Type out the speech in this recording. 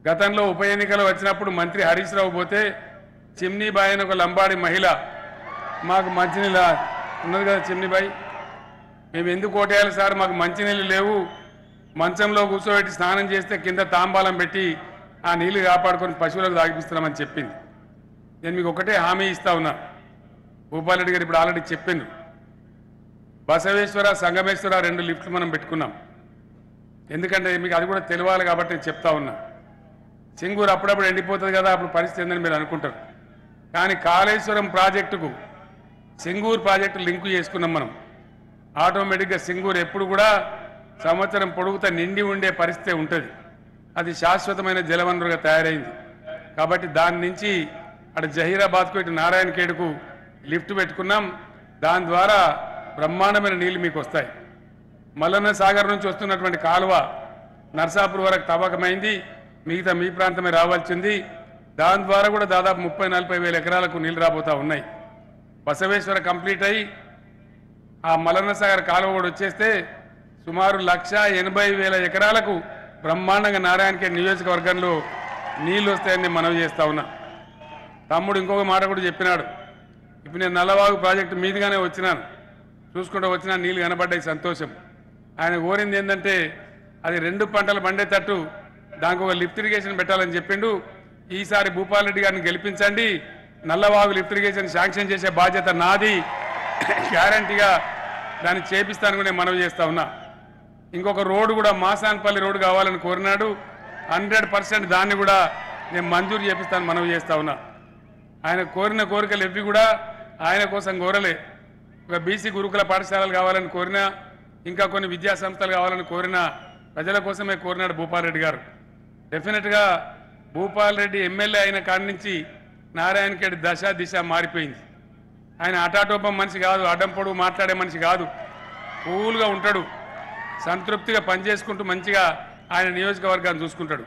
గతంలో ఉప ఎన్నికలు వచ్చినప్పుడు మంత్రి హరీష్ రావు పోతే చిమ్నీబాయి అని ఒక లంబాడి మహిళ మాకు మంచినీళ్ళ ఉన్నది కదా చిమ్నీబాయి, మేము ఎందుకు ఓటేయాలి సార్, మాకు మంచినీళ్ళు లేవు, మంచంలో కూర్చోబెట్టి స్నానం చేస్తే కింద తాంబాలం పెట్టి ఆ నీళ్లు కాపాడుకొని పశువులకు తాగిపిస్తున్నామని చెప్పింది. నేను మీకు ఒకటే హామీ ఇస్తా ఉన్నా, భూపాలరెడ్డి గారు ఇప్పుడు ఆల్రెడీ చెప్పిండు, బసవేశ్వర సంగమేశ్వర 2 లిఫ్ట్లు మనం పెట్టుకున్నాం. ఎందుకంటే మీకు అది కూడా తెలియాలి కాబట్టి నేను చెప్తా ఉన్నా. సింగూరు అప్పుడప్పుడు ఎండిపోతుంది కదా, అప్పుడు పరిస్థితి ఏందని మీరు అనుకుంటారు. కానీ కాళేశ్వరం ప్రాజెక్టుకు సింగూరు ప్రాజెక్టు లింకు చేసుకున్నాం మనం. ఆటోమేటిక్గా సింగూరు ఎప్పుడు కూడా సంవత్సరం పొడుగుతా నిండి ఉండే పరిస్థితి ఉంటుంది. అది శాశ్వతమైన జలవనరుగా తయారైంది. కాబట్టి దాని నుంచి అటు జహీరాబాద్కు ఇటు నారాయణఖేడ్కు లిఫ్ట్ పెట్టుకున్నాం. దాని ద్వారా బ్రహ్మాండమైన నీళ్లు మీకు వస్తాయి. మల్లన్న సాగర్ నుంచి వస్తున్నటువంటి కాలువ నర్సాపూర్ వరకు తవ్వకమైంది, మిగతా మీ ప్రాంతమే రావాల్సింది. దాని ద్వారా కూడా దాదాపు 30-40 వేల ఎకరాలకు నీళ్లు రాబోతా ఉన్నాయి. బసవేశ్వర కంప్లీట్ అయ్యి ఆ మల్లన్న సాగర్ కాలువ కూడా వచ్చేస్తే సుమారు 1,80,000 ఎకరాలకు బ్రహ్మాండంగా నారాయణఖేడ్ నియోజకవర్గంలో నీళ్లు వస్తాయని మనవి చేస్తా ఉన్నా. తమ్ముడు ఇంకొక మాట కూడా చెప్పినాడు, ఇప్పుడు నేను నల్లవాగు ప్రాజెక్టు మీదుగానే వచ్చినాను, చూసుకుంటూ వచ్చినా నీళ్లు కనబడ్డాయి, సంతోషం. ఆయన కోరింది ఏంటంటే అది 2 పంటలు పండేటట్టు దానికి ఒక లిఫ్ట్ ఇరిగేషన్ పెట్టాలని చెప్పిండు. ఈసారి భూపాలరెడ్డి గారిని గెలిపించండి, నల్లవాగు లిఫ్ట్ ఇరిగేషన్ శాంక్షన్ చేసే బాధ్యత నాది, గ్యారంటీగా దాన్ని చేపిస్తాను కూడా నేను మనవి చేస్తా ఉన్నా. ఇంకొక రోడ్డు కూడా మాసాన్పల్లి రోడ్డు కావాలని కోరినాడు, 100% దాన్ని కూడా నేను మంజూరు చేపిస్తాను మనవి చేస్తా ఉన్నా. ఆయన కోరిన కోరికలు ఎవ్వి కూడా ఆయన కోసం కోరలే. ఒక బీసీ గురుకుల పాఠశాలలు కావాలని కోరినా, ఇంకా కొన్ని విద్యా సంస్థలు కావాలని కోరినా ప్రజల కోసమే కోరినాడు భూపాలరెడ్డి గారు. డెఫినెట్గా భూపాలరెడ్డి ఎమ్మెల్యే అయిన కాడి నుంచి నారాయణఖేడ్ దశ దిశ మారిపోయింది. ఆయన అటాటోపం మనిషి కాదు, అడ్డం పొడుగు మాట్లాడే మనిషి కాదు, కూల్గా ఉంటాడు, సంతృప్తిగా పనిచేసుకుంటూ మంచిగా ఆయన నియోజకవర్గాన్ని చూసుకుంటాడు.